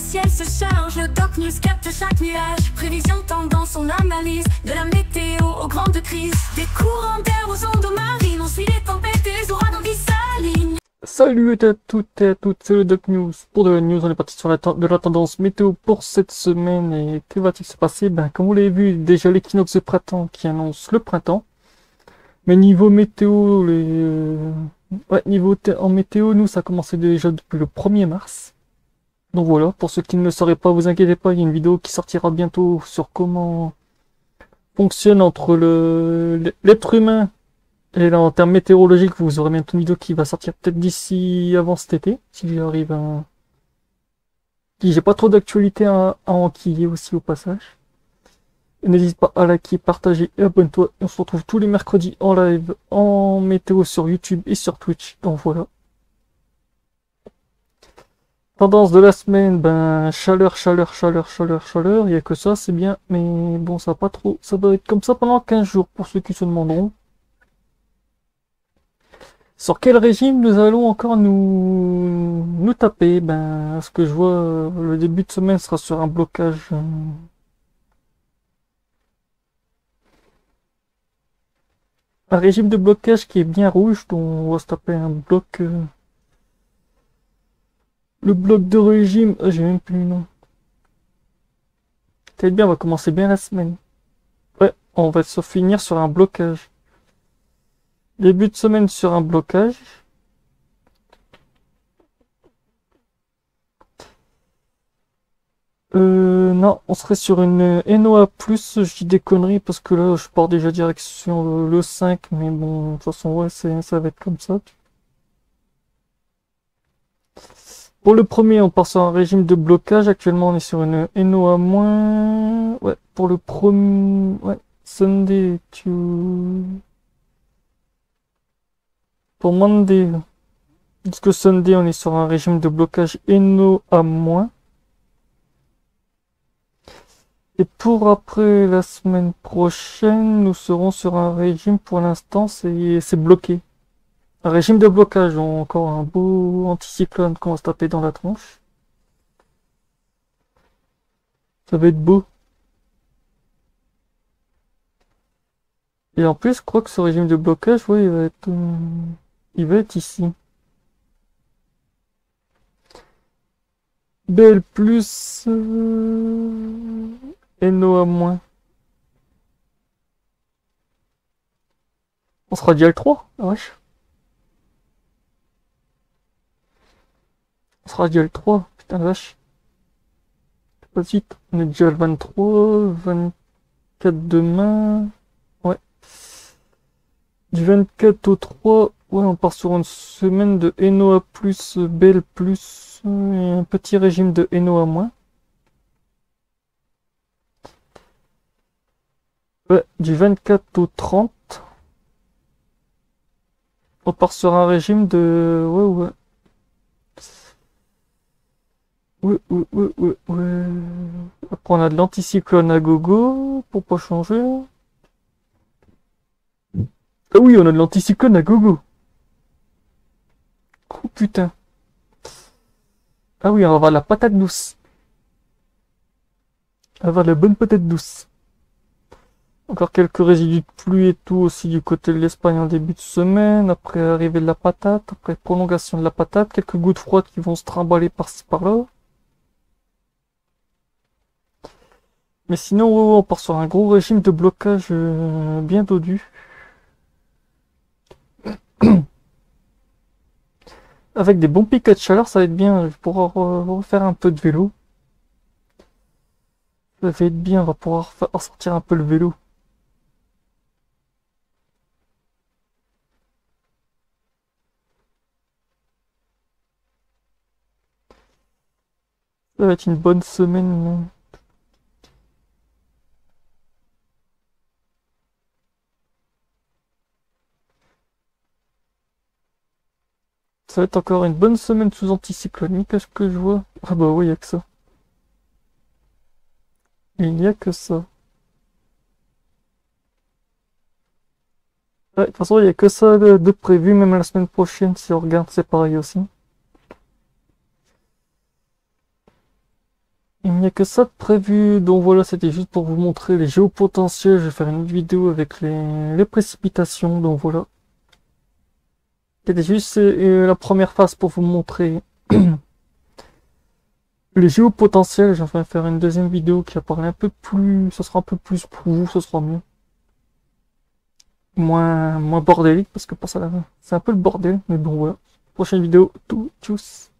ciel se charge, le Doc News capte chaque nuage. Prévision, tendance, on analyse. De la météo aux grandes crises. Des courants d'air aux ondes marines. On suit les tempêtes et les ouragans qui s'alignent. Salut à toutes et à toutes, c'est le Doc News. Pour de la news, on est parti sur de la tendance météo pour cette semaine. Et que va-t-il se passer? Ben, comme vous l'avez vu, déjà l'équinoxe de printemps qui annonce le printemps. Mais niveau météo, en météo, nous, ça a commencé déjà depuis le 1er mars. Donc voilà, pour ceux qui ne le sauraient pas, vous inquiétez pas, il y a une vidéo qui sortira bientôt sur comment fonctionne entre l'être humain. Et là, en termes météorologiques, vous aurez bientôt une vidéo qui va sortir peut-être d'ici avant cet été, si j'arrive à... J'ai pas trop d'actualité à enquiller aussi au passage. N'hésite pas à liker, partager et abonne-toi. On se retrouve tous les mercredis en live, en météo sur YouTube et sur Twitch. Donc voilà. Tendance de la semaine, ben chaleur, chaleur, chaleur, chaleur, chaleur. Il n'y a que ça, c'est bien. Mais bon, ça va pas trop. Ça doit être comme ça pendant 15 jours pour ceux qui se demanderont. Sur quel régime nous allons encore nous taper? Ben, ce que je vois, le début de semaine sera sur un blocage. Un régime de blocage qui est bien rouge, donc on va se taper un bloc. Le bloc de régime, j'ai même plus le nom. Peut-être bien, on va commencer bien la semaine. Ouais, on va se finir sur un blocage. Début de semaine sur un blocage. Non, on serait sur une NOA+, je dis des conneries parce que là, je pars déjà direction le 5, mais bon, de toute façon, ouais, ça va être comme ça. Pour le premier, on part sur un régime de blocage. Actuellement, on est sur une NOA-. Ouais, pour le premier... Ouais, Sunday Pour Monday, jusque Sunday, on est sur un régime de blocage NOA-. Et pour après la semaine prochaine, nous serons sur un régime, pour l'instant, c'est bloqué. Un régime de blocage, donc encore un beau anticyclone qu'on va se taper dans la tronche. Ça va être beau. Et en plus, je crois que ce régime de blocage, ouais, il va être ici. BL+, NOA-. On sera déjà le 3, ah wesh. On sera déjà le 3, putain de vache. Pas de suite, on est déjà le 23, 24 demain. Ouais. Du 24 au 3, ouais, on part sur une semaine de NOA+, BL+, et un petit régime de NOA-. Ouais, du 24 au 30. On part sur un régime de... Ouais. Ouais. Après, on a de l'anticyclone à gogo, pour pas changer. Ah oui, on a de l'anticyclone à gogo. Oh putain. Ah oui, on va avoir la patate douce. On va avoir la bonne patate douce. Encore quelques résidus de pluie et tout aussi du côté de l'Espagne en début de semaine. Après arrivée de la patate, après prolongation de la patate. Quelques gouttes froides qui vont se trimballer par-ci par-là. Mais sinon, on part sur un gros régime de blocage bien dodu. Avec des bons pics de chaleur, ça va être bien. Je pourrai refaire un peu de vélo. Ça va être bien, on va pouvoir sortir un peu le vélo. Ça va être une bonne semaine. Ça va être encore une bonne semaine sous anticyclonique, est-ce que je vois? Ah bah oui, il n'y a que ça. Il n'y a que ça. Ouais, de toute façon, il n'y a que ça de prévu, même la semaine prochaine, si on regarde, c'est pareil aussi. Il n'y a que ça de prévu, donc voilà, c'était juste pour vous montrer les géopotentiels. Je vais faire une autre vidéo avec les précipitations, donc voilà. C'était juste la première phase pour vous montrer les géopotentiels. Je vais faire une deuxième vidéo qui va parler un peu plus, ça sera un peu plus pour vous, ça sera mieux. Moins bordélique, parce que pour ça, c'est un peu le bordel, mais bon voilà. Prochaine vidéo, tchuss.